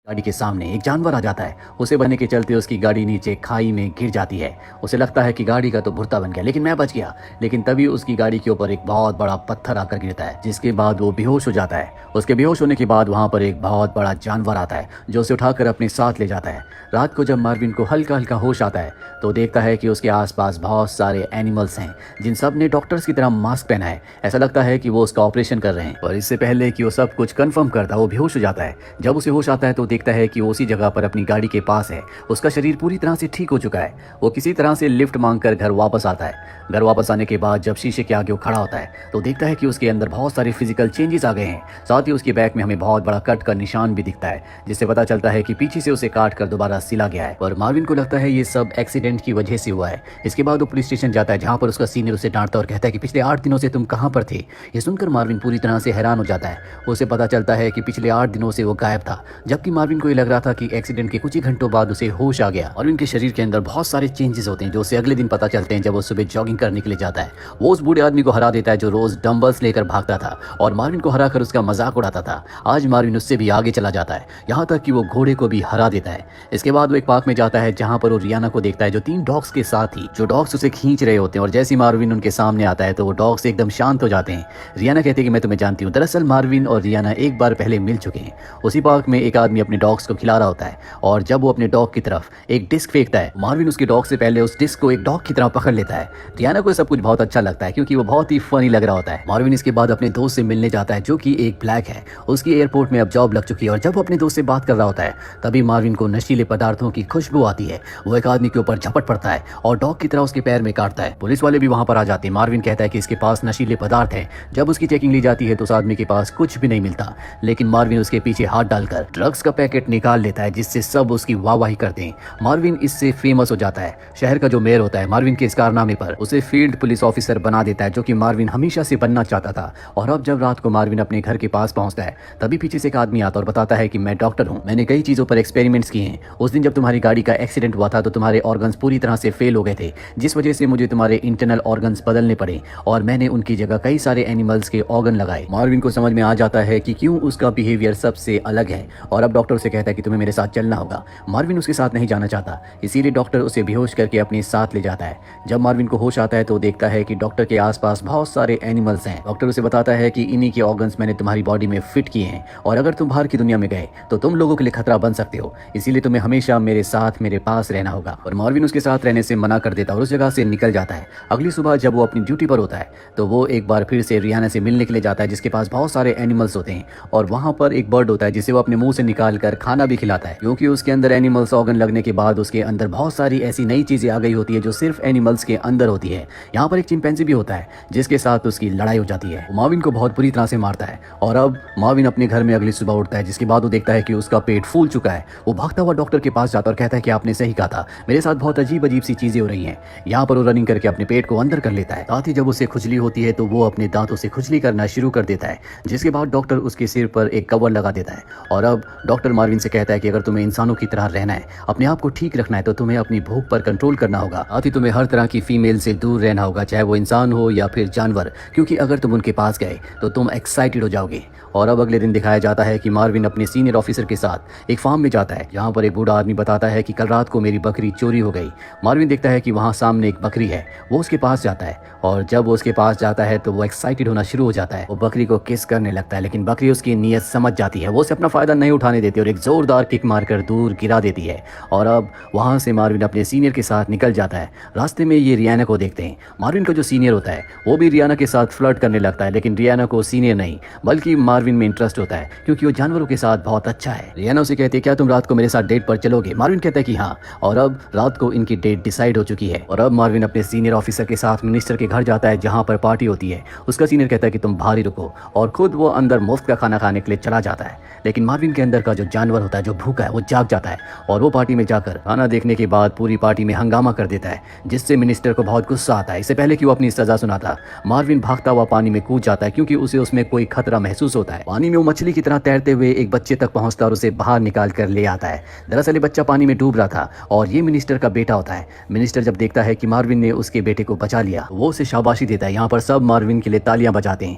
गाड़ी के सामने एक जानवर आ जाता है। उसे बचने के चलते उसकी गाड़ी नीचे खाई में गिर जाती है। उसे लगता है कि गाड़ी का तो भुर्ता बन गया, लेकिन मैं बच गया। लेकिन तभी उसकी गाड़ी के ऊपर एक बहुत बड़ा पत्थर आकर गिरता है, जिसके बाद वो बेहोश हो जाता है। उसके बेहोश होने के बाद वहाँ पर एक बहुत बड़ा जानवर आता है जो उसे उठाकर अपने साथ ले जाता है। रात को जब मार्विन को हल्का हल्का होश आता है तो देखता है कि उसके आसपास बहुत सारे एनिमल्स हैं, जिन सब ने डॉक्टर्स की तरह मास्क पहना है। ऐसा लगता है कि वो उसका ऑपरेशन कर रहे हैं, और इससे पहले कि वो सब कुछ कंफर्म करता वो बेहोश हो जाता है। जब उसे होश आता है तो देखता है कि वो उसी जगह पर अपनी गाड़ी के पास है। उसका शरीर पूरी तरह से ठीक हो चुका है। वो किसी तरह से लिफ्ट मांगकर घर वापस आता है। घर वापस आने के बाद जब शीशे के आगे वो खड़ा होता है तो देखता है कि उसके अंदर बहुत सारे फिजिकल चेंजेस आ गए हैं। साथ ही उसके बैक में हमें बहुत बड़ा कट का निशान भी दिखता है, जिससे पता चलता है कि पीछे से उसे काट कर दोबारा सिला गया है। और मार्विन को लगता है ये सब एक्सीडेंट की वजह से हुआ है। इसके बाद वो पुलिस स्टेशन जाता है, जहाँ पर उसका सीनियर उसे डांटता और कहता है कि पिछले 8 दिनों से तुम कहाँ पर थे। ये सुनकर मार्विन पूरी तरह से हैरान हो जाता है। उसे पता चलता है कि पिछले 8 दिनों से वो गायब था, जबकि मार्विन को ये लग रहा था कि एक्सीडेंट के कुछ ही घंटों बाद उसे होश आ गया। मार्विन के शरीर के अंदर बहुत सारे चेंजेस होते हैं, जो उसे अगले दिन पता चलते हैं जब वो सुबह जॉगिंग करने के लिए जाता है। वो उस बूढ़े आदमी को हरा देता है जो रोज डंबल्स लेकर भागता था और मार्विन को हराकर उसका मजाक उड़ाता था। आज मार्विन उससे भी आगे चला जाता है, यहाँ तक कि वो घोड़े को भी हरा देता है। इसके बाद वो एक पार्क में जाता है, जहाँ पर वो रियाना को देखता है जो 3 डॉग्स के साथ ही, जो डॉग्स उसे खींच रहे होते हैं। और जैसे मार्विन उनके सामने आता है तो वो डॉग्स एकदम शांत हो जाते हैं। रियाना कहती है कि मैं तुम्हें जानती हूँ। दरअसल मार्विन और रियाना एक बार पहले मिल चुके हैं। उसी पार्क में एक आदमी अपने डॉग्स को खिला रहा होता है, और जब वो अपने डॉग की तरफ एक डिस्क फेंकता है, मार्विन उसके डॉग से पहले उस डिस्क को एक डॉग की तरह पकड़ लेता है। रियाना को सब कुछ बहुत अच्छा लगता है, क्योंकि वो बहुत ही फनी लग रहा होता है। मार्विन इसके बाद अपने दोस्त से मिलने जाता है, जो कि एक ब्लैक है। उसकी एयरपोर्ट में अब जॉब लग चुकी है, और जब वो अपने दोस्त से बात कर रहा होता है तभी मार्विन को नशीले पदार्थों की खुशबू आती है। वो एक आदमी के ऊपर झपट पड़ता है और डॉग की तरह उसके पैर में काटता है। पुलिस वाले भी वहां पर आ जाते हैं। मार्विन कहता है कि इसके पास नशीले पदार्थ है। जब उसकी चेकिंग ली जाती है तो उस आदमी के पास कुछ भी नहीं मिलता, लेकिन मार्विन उसके पीछे हाथ डालकर ड्रग्स का पैकेट निकाल लेता है, जिससे सब उसकी वाहवाही करते हैं। मार्विन इससे फेमस हो जाता है। शहर का जो मेयर होता है मार्विन के इस कारनामे पर उसे फील्ड पुलिस ऑफिसर बना देता है, जो कि मार्विन हमेशा से बनना चाहता था। और अब जब रात को मार्विन अपने घर के पास पहुंचता है तभी पीछे से एक आदमी आता और बताता है कि मैं डॉक्टर हूं, मैंने कई चीजों पर एक्सपेरिमेंट्स किए हैं। उस दिन जब तुम्हारी गाड़ी का एक्सीडेंट हुआ था तो तुम्हारे ऑर्गन्स पूरी तरह से फेल हो गए थे, जिस वजह से मुझे तुम्हारे इंटरनल ऑर्गन्स बदलने पड़े, और मैंने उनकी जगह कई सारे एनिमल्स के ऑर्गन लगाए। मार्विन को समझ में आ जाता है कि क्यों उसका बिहेवियर सबसे अलग है, और अब डॉक्टर से कहता है कि तुम्हें मेरे साथ चलना होगा। मार्विन उसके साथ नहीं जाना चाहता, इसीलिए डॉक्टर उसे बेहोश करके अपने साथ ले जाता है। जब मार्विन को होश आता है तो देखता है कि डॉक्टर के आसपास बहुत सारे एनिमल्स हैं। डॉक्टर उसे बताता है कि इन्हीं के ऑर्गन्स मैंने तुम्हारी बॉडी में फिट किए हैं, और अगर तुम बाहर की दुनिया में गए तो तुम लोगों के लिए खतरा बन सकते हो, इसीलिए तुम्हें हमेशा मेरे साथ मेरे पास रहना होगा। और मार्विन उसके साथ रहने से मना कर देता और उस जगह से निकल जाता है। अगली सुबह जब वो अपनी ड्यूटी पर होता है तो वो एक बार फिर से रियाना से मिलने के लिए जाता है, जिसके पास बहुत सारे एनिमल्स होते हैं, और वहाँ पर एक बर्ड होता है जिसे वो अपने मुंह से निकाल कर खाना भी खिलाता है, क्योंकि उसके अंदर एनिमल्स ऑर्गन लगने के बाद उसके अंदर बहुत सारी ऐसी नई चीजें आ गई होती है जो सिर्फ एनिमल्स के अंदर होती है। यहाँ पर एक चिंपैंजी भी होता है जिसके साथ उसकी लड़ाई हो जाती है। वो मार्विन को बहुत बुरी तरह से मारता है, और अब मार्विन अपने घर में अगली सुबह उठता है, जिसके बाद वो देखता है कि उसका पेट फूल चुका है। वो भागता हुआ डॉक्टर के पास जाता और कहता है कि आपने सही कहा था, मेरे साथ बहुत अजीब अजीब सी चीजें हो रही हैं। यहाँ पर वो रनिंग करके अपने पेट को अंदर कर लेता है। साथ ही जब उसे खुजली होती है तो वो अपने दांतों से खुजली करना शुरू कर देता है, जिसके बाद डॉक्टर उसके सिर पर एक कवर लगा देता है। और अब डॉक्टर मार्विन से कहता है कि अगर तुम्हें इंसानों की तरह रहना है, अपने आप को ठीक रखना है, तो तुम्हें अपनी भूख पर कंट्रोल करना होगा। साथ ही तुम्हें हर तरह की फीमेल से दूर रहना होगा, चाहे वो इंसान हो या फिर जानवर, क्योंकि अगर तुम उनके पास गए तो तुम एक्साइटेड हो जाओगे। और अब अगले दिन दिखाया जाता है कि मार्विन अपने सीनियर ऑफिसर के साथ एक फार्म में जाता है, जहाँ पर एक बूढ़ा आदमी बताता है कि कल रात को मेरी बकरी चोरी हो गई। मार्विन देखता है कि वहाँ सामने एक बकरी है। वो उसके पास जाता है, और जब वो उसके पास जाता है तो वो एक्साइटेड होना शुरू हो जाता है। वो बकरी को किस करने लगता है, लेकिन बकरी उसकी नीयत समझ जाती है। वो उसे अपना फायदा नहीं उठाने देती और एक जोरदार किक मारकर दूर गिरा देती है। और अब वहाँ से मार्विन अपने सीनियर के साथ निकल जाता है। रास्ते में ये रियाना को देखते हैं। मार्विन का जो सीनियर होता है वो भी रियाना के साथ फ्लर्ट करने लगता है, लेकिन रियाना को सीनियर नहीं बल्कि मार्विन में इंटरेस्ट होता है, क्योंकि वो जानवरों के साथ बहुत अच्छा है। रियाना उसे कहती है क्या तुम रात को मेरे साथ डेट पर चलोगे। मार्विन कहता है कि हाँ, और अब रात को इनकी डेट डिसाइड हो चुकी है। और अब मार्विन अपने सीनियर ऑफिसर के साथ मिनिस्टर के घर जाता है, जहाँ पर पार्टी होती है। उसका सीनियर कहता है कि तुम बाहर ही रुको, और खुद वो अंदर मुफ्त का खाना खाने के लिए चला जाता है। लेकिन मार्विन के अंदर का जो जानवर होता है, जो भूखा है, वो जाग जाता है, और वो पार्टी में जाकर खाना देखने के बाद पूरी पार्टी में हंगामा कर देता है, जिससे मिनिस्टर को बहुत गुस्सा आता है। इससे पहले कि वो अपनी सजा सुनाता, मार्विन भागता हुआ पानी में कूद जाता है, क्योंकि उसे उसमें कोई खतरा महसूस होता है। पानी में वो मछली की तरह तैरते हुए एक बच्चे तक पहुंचता और उसे बाहर निकाल कर ले आता है। दरअसल ये बच्चा पानी में डूब रहा था, और ये मिनिस्टर का बेटा होता है। मिनिस्टर जब देखता है कि मार्विन ने उसके बेटे को बचा लिया, वो उसे शाबाशी देता है। यहाँ पर सब मार्विन के लिए तालियां बजाते हैं।